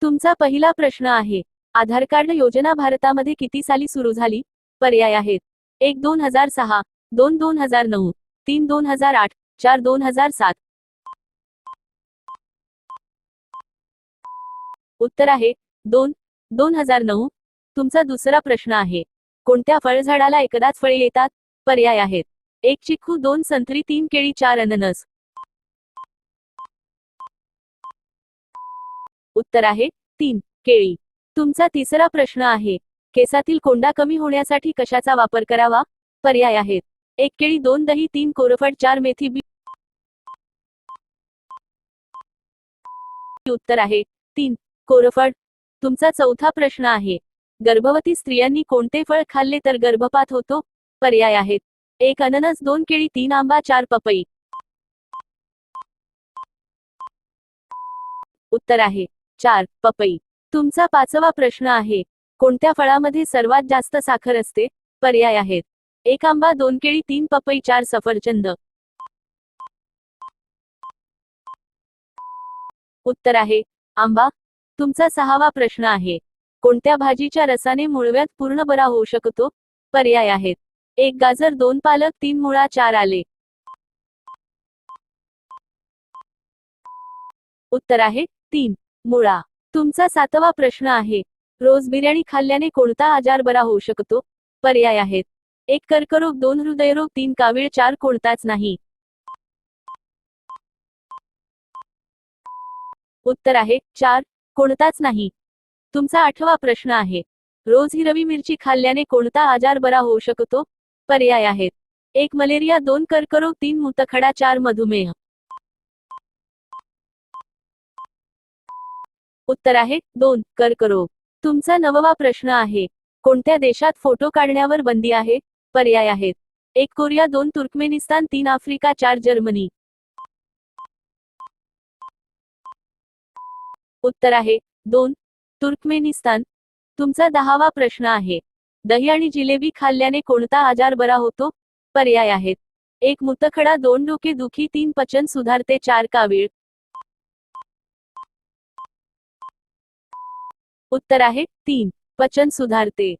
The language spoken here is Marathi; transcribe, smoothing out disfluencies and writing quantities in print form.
तुमचा पहिला प्रश्न आहे, आधार कार्ड योजना भारतामध्ये किती साली सुरू झाली? पर्याय आहेत: 1 2006, 2 2009, 3 2008, 4 2007. उत्तर आहे 2 2009. तुमचा दुसरा प्रश्न आहे, कोणत्या फळझाडाला एकदाच फळे येतात? पर्याय आहेत: 1 चिक्कू, 2 संत्री, 3 केळी, 4 अननस. उत्तर आहे 3 केळी. तुमचा तिसरा प्रश्न आहे, केसातील कोंडा कमी होण्यासाठी कशाचा वापर करावा? पर्याय आहेत: 1 केळी, 2 दही, 3 कोरफड, 4 मेथी बी. उत्तर आहे 3 कोरफड. तुमचा चौथा प्रश्न आहे, गर्भवती स्त्रियांनी कोणते फळ खाल्ले तर गर्भपात होतो? पर्याय आहेत: 1 अननस, 2 केळी, 3 आंबा, 4 पपई. उत्तर आहे 4 पपई. तुमचा पाचवा प्रश्न आहे, कोणत्या फळामध्ये सर्वात जास्त साखर असते? पर्याय आहेत: 1 आंबा, 2 केळी, 3 पपई, 4 सफरचंद. उत्तर आहे आंबा. तुमचा सहावा प्रश्न आहे, कोणत्या भाजीच्या रसाने मूळव्याध पूर्ण बरा होऊ शकतो? पर्याय आहेत: 1 गाजर, 2 पालक, 3 मुळा, 4 आले. उत्तर आहे 3 मुळा. तुमचा सातवा प्रश्न आहे, रोज बिर्याणी खाल्ल्याने कोणता आजार बरा होऊ शकतो? पर्याय आहेत: 1 कर्करोग, 2 हृदयरोग, 3 कावीळ, 4 कोणताच नाही. उत्तर आहे 4 कोणताच नाही. तुमचा आठवा प्रश्न आहे, रोज हिरवी मिरची खाल्ल्याने कोणता आजार बरा होऊ शकतो? पर्याय आहेत: 1 मलेरिया, 2 कर्करोग, 3 मूतखडा, 4 मधुमेह. उत्तर आहे 2 कर्करोग. तुमचा नववा प्रश्न आहे, कोणत्या देशात फोटो काढण्यावर बंदी आहे? पर्याय आहेत: 1 कोरिया, 2 तुर्कमेनिस्तान, 3 आफ्रिका, 4 जर्मनी. उत्तर आहे 2 तुर्कमेनिस्तान. तुमचा 10वा प्रश्न आहे, दही आणि जिलेबी खाल्ल्याने कोणता आजार बरा होतो? पर्याय आहेत: 1 मूतखडा, 2 डोके दुखी, 3 पचन सुधारते, 4 कावीळ. उत्तर आहे 3 पचन सुधारते.